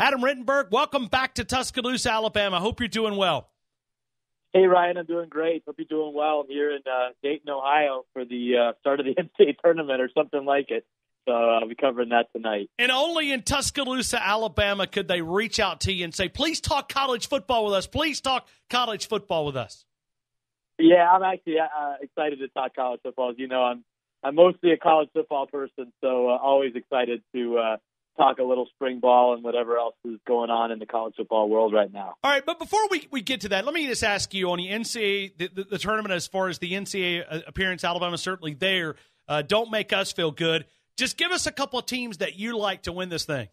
Adam Rittenberg, welcome back to Tuscaloosa, Alabama. Hope you're doing well. Hey, Ryan, I'm doing great. Hope you're doing well. I'm here in Dayton, Ohio for the start of the NCAA Tournament or something like it. So I'll be covering that tonight. And only in Tuscaloosa, Alabama, could they reach out to you and say, please talk college football with us. Please talk college football with us. Yeah, I'm actually excited to talk college football. As you know, I'm mostly a college football person, so always excited to talk a little spring ball and whatever else is going on in the college football world right now. All right, but before we get to that, let me just ask you on the NCAA, the tournament as far as the NCAA appearance, Alabama's certainly there. Don't make us feel good. Just give us a couple of teams that you like to win this thing.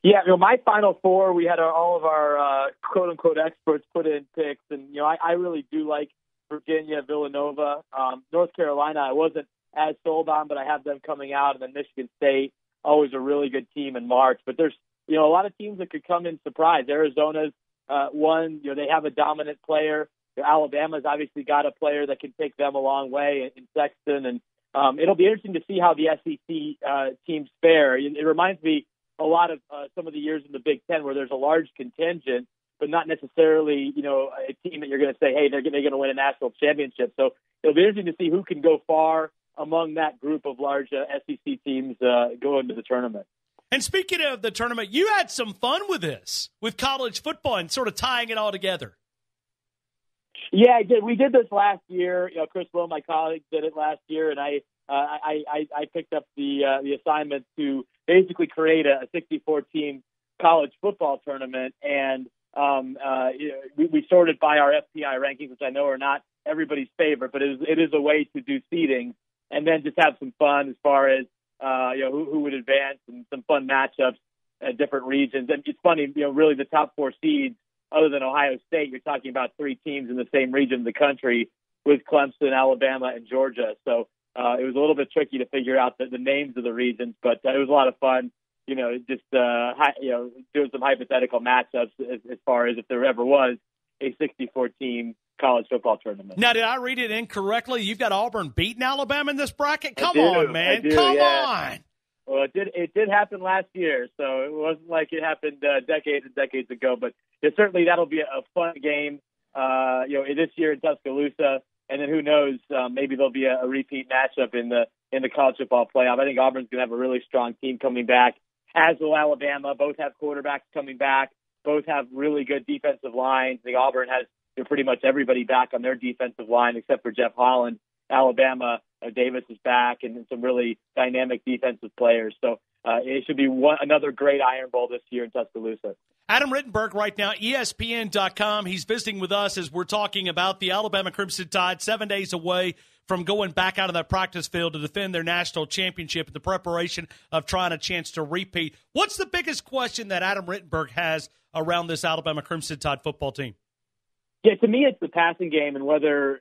Yeah, my Final Four, we had all of our quote-unquote experts put in picks, and I really do like Virginia, Villanova. North Carolina, I wasn't as sold on, but I have them coming out, and then Michigan State, always a really good team in March. But there's a lot of teams that could come in surprise. Arizona's one. They have a dominant player. Alabama's obviously got a player that can take them a long way in Sexton, and it'll be interesting to see how the SEC teams fare. It reminds me a lot of some of the years in the Big Ten where there's a large contingent, but not necessarily a team that you're going to say, hey, they're going to win a national championship. So it'll be interesting to see who can go far among that group of large SEC teams going to the tournament. And speaking of the tournament, you had some fun with this, with college football and sort of tying it all together. Yeah, I did. We did this last year. Chris Lowe, my colleague, did it last year, and I picked up the assignment to basically create a 64-team college football tournament, and we sorted by our FPI rankings, which I know are not everybody's favorite, but it is a way to do seeding. And then just have some fun as far as who would advance and some fun matchups at different regions. And it's funny, really the top four seeds, other than Ohio State, you're talking about three teams in the same region of the country with Clemson, Alabama, and Georgia. So it was a little bit tricky to figure out the names of the regions, but it was a lot of fun. Just doing some hypothetical matchups as far as if there ever was a 64-team college football tournament. Now, did I read it incorrectly? You've got Auburn beating Alabama in this bracket? Come on, man. Come on. Well, it did happen last year, so it wasn't like it happened decades and decades ago. But certainly that'll be a fun game, this year in Tuscaloosa. And then who knows, maybe there'll be a repeat matchup in the college football playoff. I think Auburn's going to have a really strong team coming back, as will Alabama. Both have quarterbacks coming back. Both have really good defensive lines. I think Auburn has pretty much everybody back on their defensive line except for Jeff Holland. Alabama, Davis is back, and some really dynamic defensive players. So it should be another great Iron Bowl this year in Tuscaloosa. Adam Rittenberg right now, ESPN.com. He's visiting with us as we're talking about the Alabama Crimson Tide, 7 days away from going back out of that practice field to defend their national championship in the preparation of trying a chance to repeat. What's the biggest question that Adam Rittenberg has around this Alabama Crimson Tide football team? Yeah, to me, it's the passing game and whether,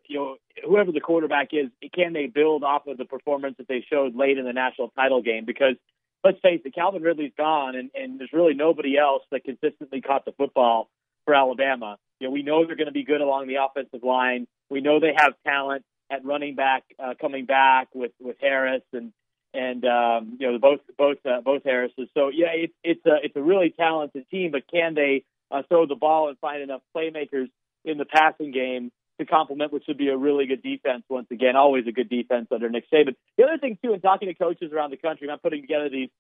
whoever the quarterback is, can they build off of the performance that they showed late in the national title game? Because let's face it, Calvin Ridley's gone, and there's really nobody else that consistently caught the football for Alabama. We know they're going to be good along the offensive line. We know they have talent at running back coming back with Harris and both Harrises. So yeah, it's a really talented team, but can they throw the ball and find enough playmakers in the passing game to complement, which would be a really good defense once again, always a good defense under Nick Saban. The other thing, too, in talking to coaches around the country, I'm putting together these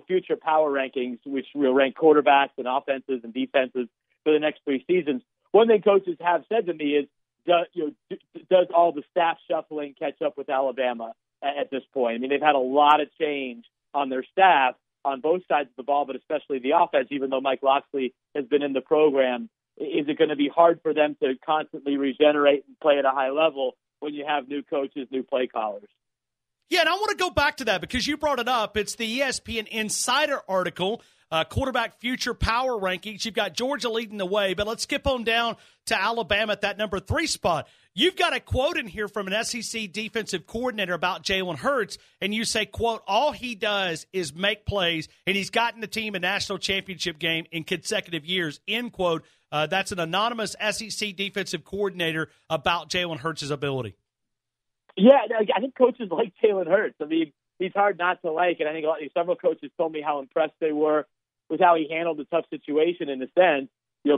future power rankings, which will rank quarterbacks and offenses and defenses for the next 3 seasons. One thing coaches have said to me is, does all the staff shuffling catch up with Alabama at this point? I mean, they've had a lot of change on their staff on both sides of the ball, but especially the offense, even though Mike Locksley has been in the program. Is it going to be hard for them to constantly regenerate and play at a high level when you have new coaches, new play callers? Yeah, and I want to go back to that because you brought it up. It's the ESPN Insider article, quarterback future power rankings. You've got Georgia leading the way, but let's skip on down to Alabama at that number 3 spot. You've got a quote in here from an SEC defensive coordinator about Jalen Hurts, and you say, quote, all he does is make plays, and he's gotten the team a national championship game in consecutive years, end quote. That's an anonymous SEC defensive coordinator about Jalen Hurts' ability. Yeah, I think coaches like Jalen Hurts. I mean, he's hard not to like, and I think several coaches told me how impressed they were with how he handled the tough situation in a sense,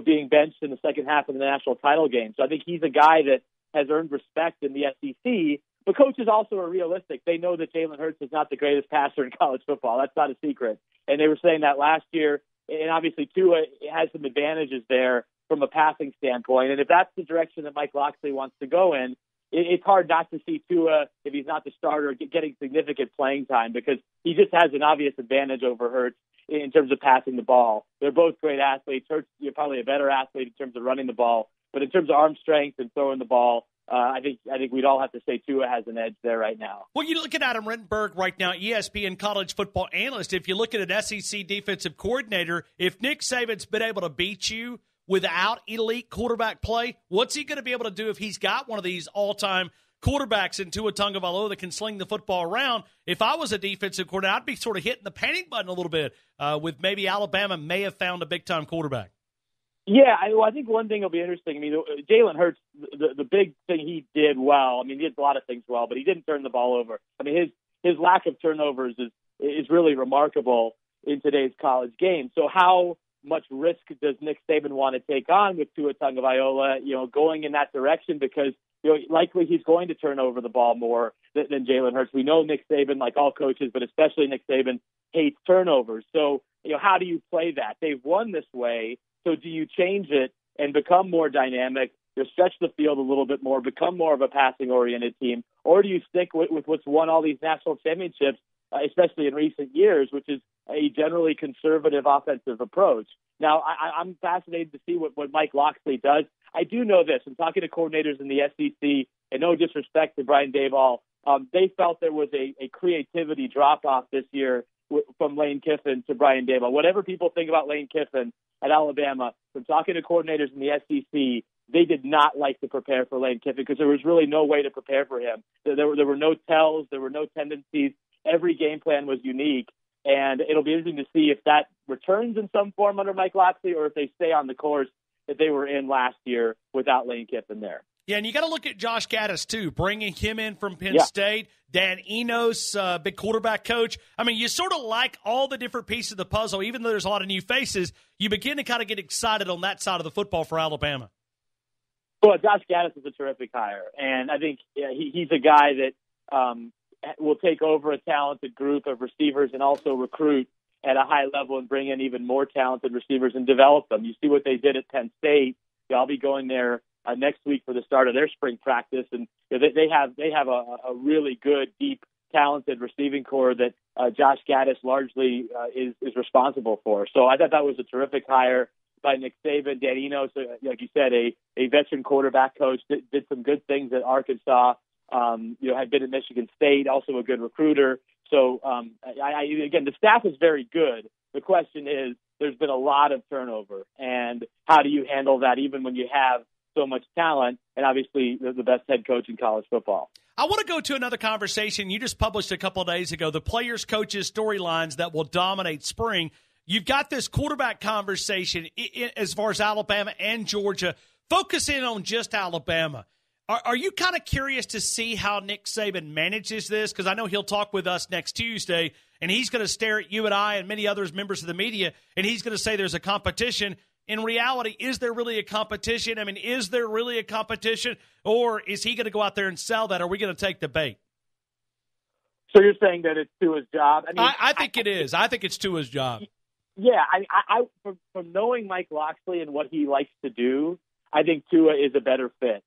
being benched in the second half of the national title game. So I think he's a guy that has earned respect in the SEC. But coaches also are realistic. They know that Jalen Hurts is not the greatest passer in college football. That's not a secret. And they were saying that last year. And obviously, Tua has some advantages there from a passing standpoint. And if that's the direction that Mike Locksley wants to go in, it's hard not to see Tua, if he's not the starter, getting significant playing time because he just has an obvious advantage over Hurts in terms of passing the ball. They're both great athletes. Hurts, you're probably a better athlete in terms of running the ball. But in terms of arm strength and throwing the ball, I think we'd all have to say Tua has an edge there right now. Well, you look at Adam Rittenberg right now, ESPN college football analyst. If you look at an SEC defensive coordinator, if Nick Saban's been able to beat you without elite quarterback play, what's he going to be able to do if he's got one of these all-time quarterbacks in Tua Tagovailoa that can sling the football around? If I was a defensive coordinator, I'd be sort of hitting the panic button a little bit with maybe Alabama may have found a big-time quarterback. Yeah, I think one thing will be interesting. I mean, Jalen Hurts, the big thing he did well, I mean, he did a lot of things well, but he didn't turn the ball over. I mean, his lack of turnovers is really remarkable in today's college game. So how much risk does Nick Saban want to take on with Tua Tagovailoa, going in that direction? Because, likely he's going to turn over the ball more than Jalen Hurts. We know Nick Saban, like all coaches, but especially Nick Saban, hates turnovers. So, how do you play that? They've won this way. So do you change it and become more dynamic, stretch the field a little bit more, become more of a passing-oriented team, or do you stick with what's won all these national championships, especially in recent years, which is a generally conservative offensive approach? Now, I'm fascinated to see what Mike Locksley does. I do know this. I'm talking to coordinators in the SEC, and no disrespect to Brian Daboll, they felt there was a creativity drop-off this year from Lane Kiffin to Brian Daboll. Whatever people think about Lane Kiffin at Alabama, from talking to coordinators in the SEC, they did not like to prepare for Lane Kiffin because there was really no way to prepare for him. There were no tells, there were no tendencies. Every game plan was unique, and it'll be interesting to see if that returns in some form under Mike Locksley or if they stay on the course that they were in last year without Lane Kiffin there. Yeah, and you got to look at Josh Gattis, too, bringing him in from Penn State. Dan Enos, big quarterback coach. I mean, you sort of like all the different pieces of the puzzle. Even though there's a lot of new faces, you begin to kind of get excited on that side of the football for Alabama. Well, Josh Gattis is a terrific hire, and I think he's a guy that will take over a talented group of receivers and also recruit at a high level and bring in even more talented receivers and develop them. You see what they did at Penn State. I'll be going there next week for the start of their spring practice, and they have a really good, deep, talented receiving core that Josh Gattis largely is responsible for. So I thought that was a terrific hire by Nick Saban. Dan Enos, like you said, a veteran quarterback coach, did some good things at Arkansas. Had been at Michigan State, also a good recruiter. So again, the staff is very good. The question is, there's been a lot of turnover, and how do you handle that even when you have so much talent, and obviously the best head coach in college football? I want to go to another conversation you just published a couple of days ago, the players, coaches, storylines that will dominate spring. You've got this quarterback conversation as far as Alabama and Georgia. Focus in on just Alabama. Are you kind of curious to see how Nick Saban manages this? Because I know he'll talk with us next Tuesday, and he's going to stare at you and I and many others, members of the media, and he's going to say there's a competition. In reality, is there really a competition? I mean, is there really a competition, or is he going to go out there and sell that? Or are we going to take the bait? So you're saying that it's Tua's job? I mean, I think it is. I think it's Tua's job. Yeah, from knowing Mike Locksley and what he likes to do, I think Tua is a better fit.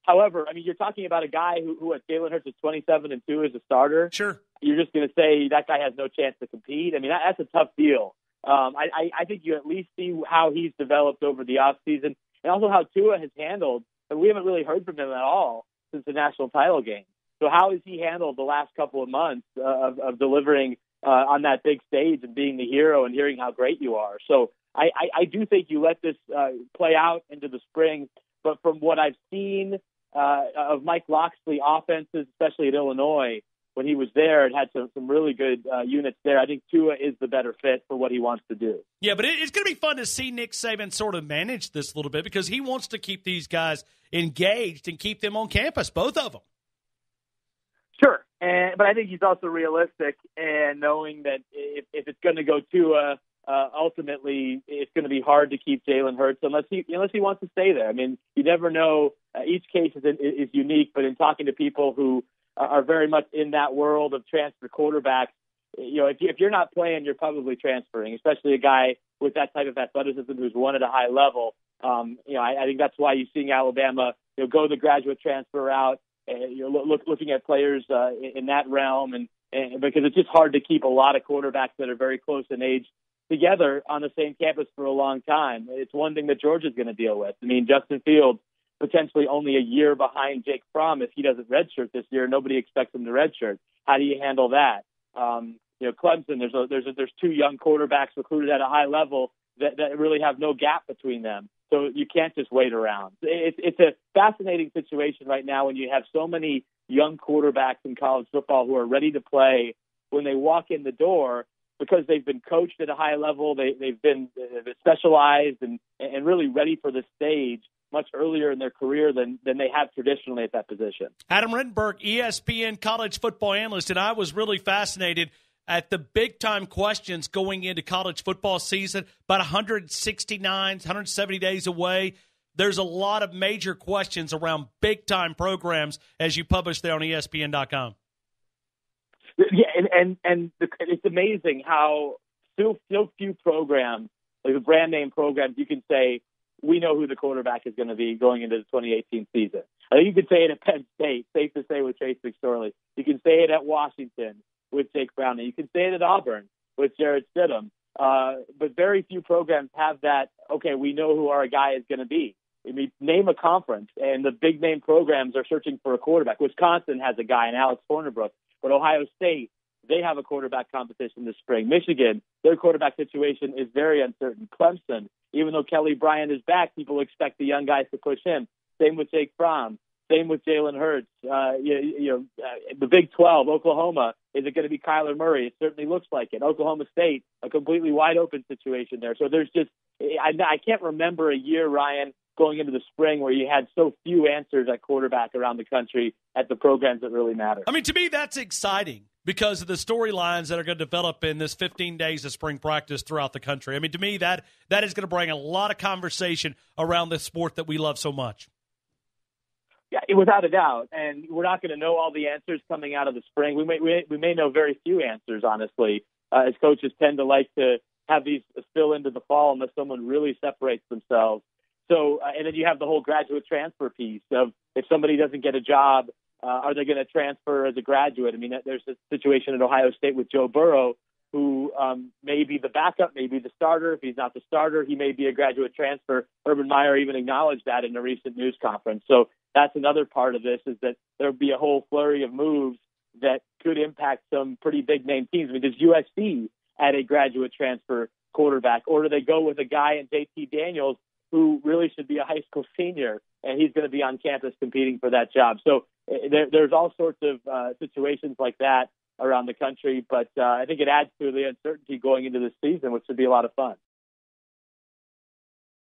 However, I mean, you're talking about a guy who at Jalen Hurts is 27-2 as a starter. Sure. You're just going to say that guy has no chance to compete. I mean, that's a tough deal. I think you at least see how he's developed over the offseason and also how Tua has handled, and we haven't really heard from him at all since the national title game. So how has he handled the last couple of months of delivering on that big stage and being the hero and hearing how great you are? So I do think you let this play out into the spring, but from what I've seen of Mike Locksley offenses, especially at Illinois, when he was there and had some really good units there, I think Tua is the better fit for what he wants to do. Yeah, but it's going to be fun to see Nick Saban sort of manage this a little bit because he wants to keep these guys engaged and keep them on campus, both of them. Sure, but I think he's also realistic and knowing that if it's going to go Tua, ultimately it's going to be hard to keep Jalen Hurts unless he wants to stay there. I mean, you never know. Each case is unique, but in talking to people who are very much in that world of transfer quarterbacks, if you're not playing, you're probably transferring, especially a guy with that type of athleticism who's won at a high level. I think that's why you're seeing Alabama go the graduate transfer route. You're looking at players in that realm, and because it's just hard to keep a lot of quarterbacks that are very close in age together on the same campus for a long time. It's one thing that Georgia's going to deal with. I mean, Justin Fields potentially only a year behind Jake Fromm if he doesn't redshirt this year. Nobody expects him to redshirt. How do you handle that? Clemson, there's two young quarterbacks recruited at a high level that really have no gap between them. So you can't just wait around. It's a fascinating situation right now when you have so many young quarterbacks in college football who are ready to play when they walk in the door because they've been coached at a high level. They've been specialized and really ready for the stage much earlier in their career than they have traditionally at that position. Adam Rittenberg, ESPN college football analyst, and I was really fascinated at the big-time questions going into college football season, about 170 days away. There's a lot of major questions around big-time programs as you publish there on ESPN.com. Yeah, and it's amazing how so few programs, like the brand-name programs, you can say, we know who the quarterback is going to be going into the 2018 season. I think you could say it at Penn State, safe to say with Trace McSorley. You can say it at Washington with Jake Browning. You can say it at Auburn with Jarrett Stidham. But very few programs have that, okay, we know who our guy is going to be. I mean, name a conference, and the big-name programs are searching for a quarterback. Wisconsin has a guy in Alex Hornibrook, but Ohio State, they have a quarterback competition this spring. Michigan, their quarterback situation is very uncertain. Clemson, even though Kelly Bryant is back, people expect the young guys to push him. Same with Jake Fromm. Same with Jalen Hurts. The Big 12, Oklahoma, is it going to be Kyler Murray? It certainly looks like it. Oklahoma State, a completely wide-open situation there. So there's just I can't remember a year, Ryan, going into the spring where you had so few answers at quarterback around the country at the programs that really matter. I mean, to me, that's exciting because of the storylines that are going to develop in this 15 days of spring practice throughout the country. I mean, to me, that is going to bring a lot of conversation around this sport that we love so much. Yeah, without a doubt. And we're not going to know all the answers coming out of the spring. We may know very few answers, honestly, as coaches tend to like to have these spill into the fall unless someone really separates themselves. So, and then you have the whole graduate transfer piece of if somebody doesn't get a job, are they going to transfer as a graduate? I mean, there's a situation at Ohio State with Joe Burrow, who may be the backup, may be the starter. If he's not the starter, he may be a graduate transfer. Urban Meyer even acknowledged that in a recent news conference. So that's another part of this, is that there'll be a whole flurry of moves that could impact some pretty big-name teams. I mean, does USC add a graduate transfer quarterback, or do they go with a guy in JT Daniels who really should be a high school senior, and he's going to be on campus competing for that job? So there's all sorts of situations like that around the country, but I think it adds to the uncertainty going into this season, which should be a lot of fun.